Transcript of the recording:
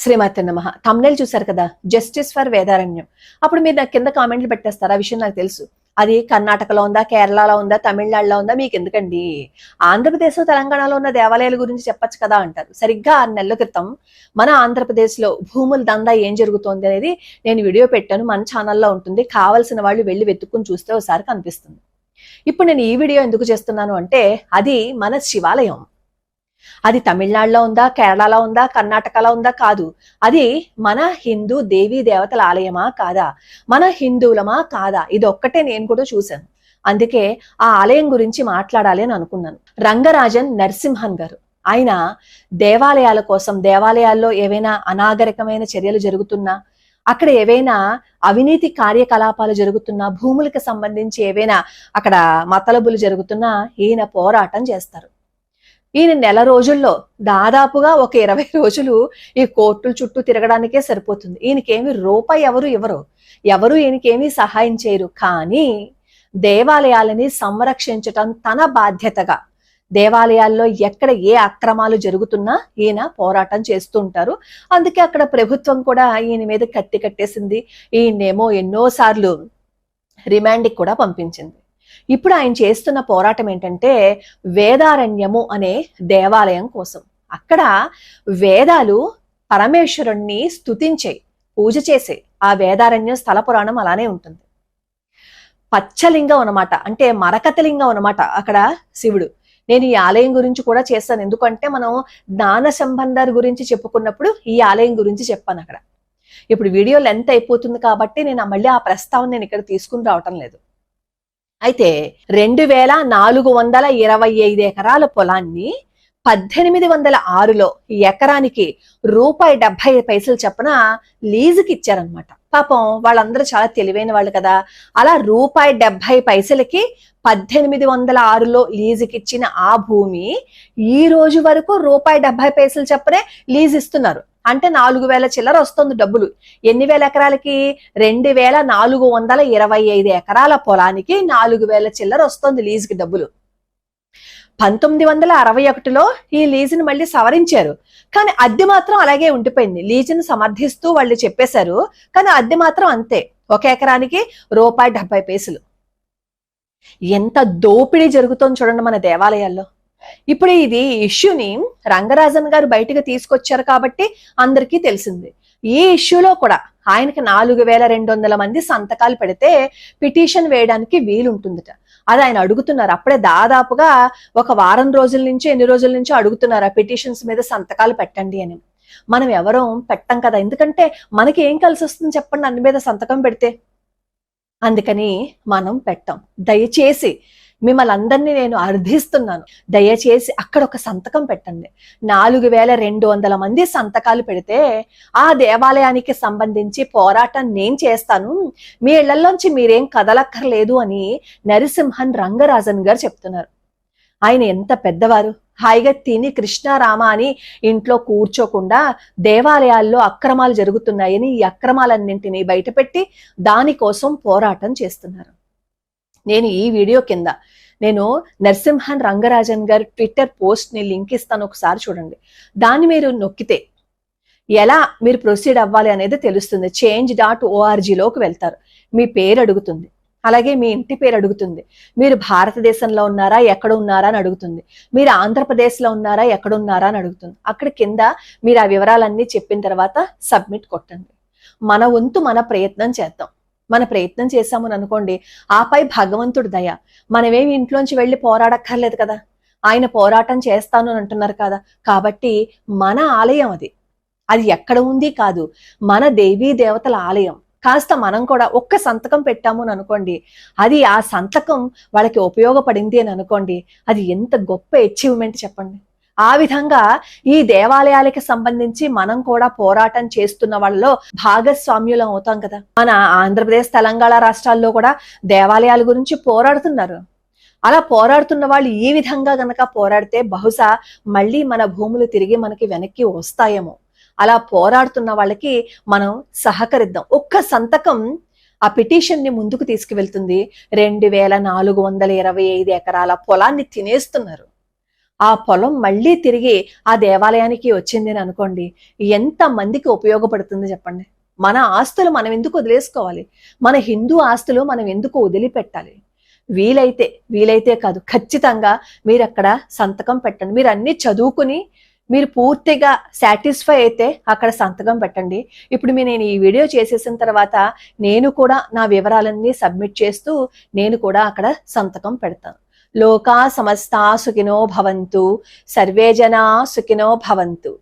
శ్రీమాతే నమః. థంబ్నెయిల్ చూసారు కదా, జస్టిస్ ఫర్ వేదారణ్యం. అప్పుడు మీరు నాకు కింద కామెంట్లు పెట్టేస్తారు. ఆ విషయం నాకు తెలుసు. అది కర్ణాటకలో ఉందా, కేరళలో ఉందా, తమిళనాడులో ఉందా, మీకు ఎందుకండి? ఆంధ్రప్రదేశ్ తెలంగాణలో ఉన్న దేవాలయాల గురించి చెప్పొచ్చు కదా అంటారు. సరిగ్గా 6 నెలల క్రితం మన ఆంధ్రప్రదేశ్ లో భూముల దందా ఏం జరుగుతోంది అనేది నేను వీడియో పెట్టాను. మన ఛానల్లో ఉంటుంది. కావాల్సిన వాళ్ళు వెళ్ళి వెతుక్కుని చూస్తే ఒకసారి కనిపిస్తుంది. ఇప్పుడు నేను ఈ వీడియో ఎందుకు చేస్తున్నాను అంటే, అది మన శివాలయం. అది తమిళనాడులో ఉందా, కేరళలో ఉందా, కర్ణాటకలో ఉందా కాదు. అది మన హిందూ దేవీ దేవతల ఆలయమా కాదా, మన హిందువులమా కాదా, ఇది ఒక్కటే నేను కూడా చూశాను. అందుకే ఆ ఆలయం గురించి మాట్లాడాలి అని అనుకున్నాను. రంగరాజన్ నరసింహన్ గారు, ఆయన దేవాలయాల కోసం, దేవాలయాల్లో ఏవైనా అనాగరికమైన చర్యలు జరుగుతున్నా, అక్కడ ఏవైనా అవినీతి కార్యకలాపాలు జరుగుతున్నా, భూములకు సంబంధించి ఏవైనా అక్కడ మతలబులు జరుగుతున్నా ఈయన పోరాటం చేస్తారు. ఈయన నెల రోజుల్లో దాదాపుగా ఒక 20 రోజులు ఈ కోర్టుల చుట్టూ తిరగడానికే సరిపోతుంది. ఈయనకేమి రూపాయి ఎవరు ఈయనకేమీ సహాయం చేయరు. కానీ దేవాలయాలని సంరక్షించటం తన బాధ్యతగా, దేవాలయాల్లో ఎక్కడ ఏ అక్రమాలు జరుగుతున్నా ఈయన పోరాటం చేస్తూ ఉంటారు. అందుకే అక్కడ ప్రభుత్వం కూడా ఈయన మీద కత్తి కట్టేసింది. ఈయనేమో ఎన్నోసార్లు రిమాండ్కి కూడా పంపించింది. ఇప్పుడు ఆయన చేస్తున్న పోరాటం ఏంటంటే, వేదారణ్యము అనే దేవాలయం కోసం. అక్కడ వేదాలు పరమేశ్వరుణ్ణి స్తుతించే, పూజ చేసే ఆ వేదారణ్యం స్థల పురాణం అలానే ఉంటుంది. పచ్చలింగం అనమాట, అంటే మరకతలింగం అనమాట అక్కడ శివుడు. నేను ఈ ఆలయం గురించి కూడా చేస్తాను. ఎందుకంటే మనం జ్ఞాన సంబంధాల గురించి చెప్పుకున్నప్పుడు ఈ ఆలయం గురించి చెప్పాను అక్కడ. ఇప్పుడు వీడియో లెంత్ అయిపోతుంది కాబట్టి నేను మళ్ళీ ఆ ప్రస్తావన నేను ఇక్కడ తీసుకుని రావటం లేదు. అయితే 2425 ఎకరాల పొలాన్ని 1806లో ఎకరానికి ₹70 చొప్పున లీజుకి ఇచ్చారనమాట. పాపం వాళ్ళందరూ చాలా తెలివైన వాళ్ళు కదా. అలా ₹70కి 1806లో లీజుకి ఇచ్చిన ఆ భూమి ఈ రోజు వరకు ₹70 చొప్పునే లీజ్ ఇస్తున్నారు. అంటే 4000 చిల్లర వస్తుంది డబ్బులు. ఎన్ని వేల ఎకరాలకి? 2425 ఎకరాల పొలానికి 4000 చిల్లర వస్తుంది లీజుకి డబ్బులు. 1961లో ఈ లీజుని మళ్ళీ సవరించారు. కానీ అద్దె మాత్రం అలాగే ఉండిపోయింది. లీజుని సమర్థిస్తూ వాళ్ళు చెప్పేశారు, కానీ అద్దె మాత్రం అంతే, ఒక ఎకరానికి ₹70. ఎంత దోపిడీ జరుగుతోంది చూడండి మన దేవాలయాల్లో. ఇప్పుడు ఇది ఇష్యూని రంగరాజన్ గారు బయటకు తీసుకొచ్చారు కాబట్టి అందరికీ తెలిసింది. ఈ ఇష్యూలో కూడా ఆయనకి 4200 మంది సంతకాలు పెడితే పిటిషన్ వేయడానికి వీలుంటుందిట. అది ఆయన అడుగుతున్నారు. అప్పుడే దాదాపుగా ఒక వారం రోజుల నుంచి, ఎన్ని రోజుల నుంచో అడుగుతున్నారు ఆ పిటిషన్స్ మీద సంతకాలు పెట్టండి అని. మనం ఎవరూ పెట్టం కదా, ఎందుకంటే మనకి ఏం కలిసి వస్తుంది చెప్పండి అన్ని మీద సంతకం పెడితే. అందుకని మనం పెట్టాం. దయచేసి మిమ్మల్ని అందరినీ నేను అర్థిస్తున్నాను, దయచేసి అక్కడ ఒక సంతకం పెట్టండి. 4200 మంది సంతకాలు పెడితే ఆ దేవాలయానికి సంబంధించి పోరాటం నేను చేస్తాను, మీ ఇళ్లలోంచి మీరేం కదలక్కర్లేదు అని నరసింహన్ రంగరాజన్ గారు చెప్తున్నారు. ఆయన ఎంత పెద్దవారు. హాయిగా తిని కృష్ణారామ అని ఇంట్లో కూర్చోకుండా దేవాలయాల్లో అక్రమాలు జరుగుతున్నాయని ఈ అక్రమాలన్నింటినీ బయటపెట్టి దానికోసం పోరాటం చేస్తున్నారు. నేను ఈ వీడియో కింద నేను నరసింహన్ రంగరాజన్ గారి ట్విట్టర్ పోస్ట్ ని లింక్ ఇస్తాను, ఒకసారి చూడండి. దాన్ని మీరు నొక్కితే ఎలా మీరు ప్రొసీడ్ అవ్వాలి అనేది తెలుస్తుంది. change.org వెళ్తారు. మీ పేరు అడుగుతుంది, అలాగే మీ ఇంటి పేరు అడుగుతుంది. మీరు భారతదేశంలో ఉన్నారా, ఎక్కడ ఉన్నారా అని అడుగుతుంది. మీరు ఆంధ్రప్రదేశ్లో ఉన్నారా, ఎక్కడ ఉన్నారా అని అడుగుతుంది. అక్కడ కింద మీరు ఆ వివరాలన్నీ చెప్పిన తర్వాత సబ్మిట్ కొట్టండి. మన వంతు మన ప్రయత్నం చేద్దాం. మన ప్రయత్నం చేశామని అనుకోండి, ఆపై భగవంతుడి దయ. మనమేమి ఇంట్లోంచి వెళ్ళి పోరాడక్కర్లేదు కదా, ఆయన పోరాటం చేస్తాను అని అంటున్నారు కదా. కాబట్టి మన ఆలయం అది ఎక్కడ ఉంది కాదు, మన దేవీ దేవతల ఆలయం. కాస్త మనం కూడా ఒక్క సంతకం పెట్టాము అని అనుకోండి, అది ఆ సంతకం వాళ్ళకి ఉపయోగపడింది అని అనుకోండి, అది ఎంత గొప్ప అచీవ్మెంట్ చెప్పండి. ఆ విధంగా ఈ దేవాలయాలకు సంబంధించి మనం కూడా పోరాటం చేస్తున్న వాళ్ళలో భాగస్వామ్యులం అవుతాం కదా. మన ఆంధ్రప్రదేశ్, తెలంగాణ రాష్ట్రాల్లో కూడా దేవాలయాల గురించి పోరాడుతున్నారు. అలా పోరాడుతున్న వాళ్ళు ఈ విధంగా గనక పోరాడితే బహుశా మళ్ళీ మన భూములు తిరిగి మనకి వెనక్కి వస్తాయేమో. అలా పోరాడుతున్న వాళ్ళకి మనం సహకరిద్దాం. ఒక్క సంతకం ఆ పిటిషన్ ని ముందుకు తీసుకువెళ్తుంది. 2425 ఎకరాల పొలాన్ని తినేస్తున్నారు. ఆ పొలం మళ్ళీ తిరిగి ఆ దేవాలయానికి వచ్చింది అని అనుకోండి, ఎంత మందికి ఉపయోగపడుతుంది చెప్పండి. మన ఆస్తులు మనం ఎందుకు వదిలేసుకోవాలి? మన హిందూ ఆస్తులు మనం ఎందుకు వదిలిపెట్టాలి? వీలైతే వీలైతే కాదు, ఖచ్చితంగా మీరు అక్కడ సంతకం పెట్టండి. మీరు అన్ని చదువుకుని మీరు పూర్తిగా సాటిస్ఫై అయితే అక్కడ సంతకం పెట్టండి. ఇప్పుడు నేను ఈ వీడియో చేసేసిన తర్వాత నేను కూడా నా వివరాలన్నీ సబ్మిట్ చేస్తూ నేను కూడా అక్కడ సంతకం పెడతాను. లోకా సమస్తా సుఖినో భవంతు, సర్వే జనా సుఖినో భవంతు.